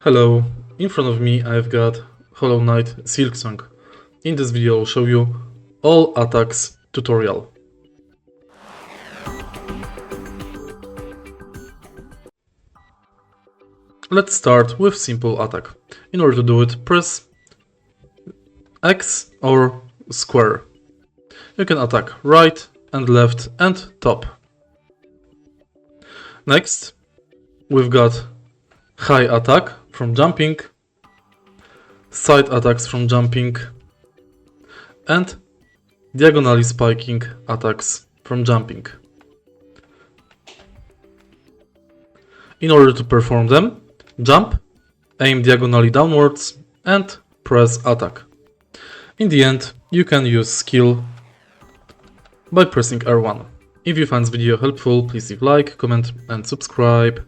Hello, in front of me I've got Hollow Knight Silksong. In this video I'll show you all attacks tutorial. Let's start with simple attack. In order to do it, press X or square. You can attack right and left and top. Next, we've got high attack from jumping, side attacks from jumping, and diagonally spiking attacks from jumping. In order to perform them, jump, aim diagonally downwards, and press attack. In the end, you can use skill by pressing R1. If you find this video helpful, please leave a like, comment and subscribe.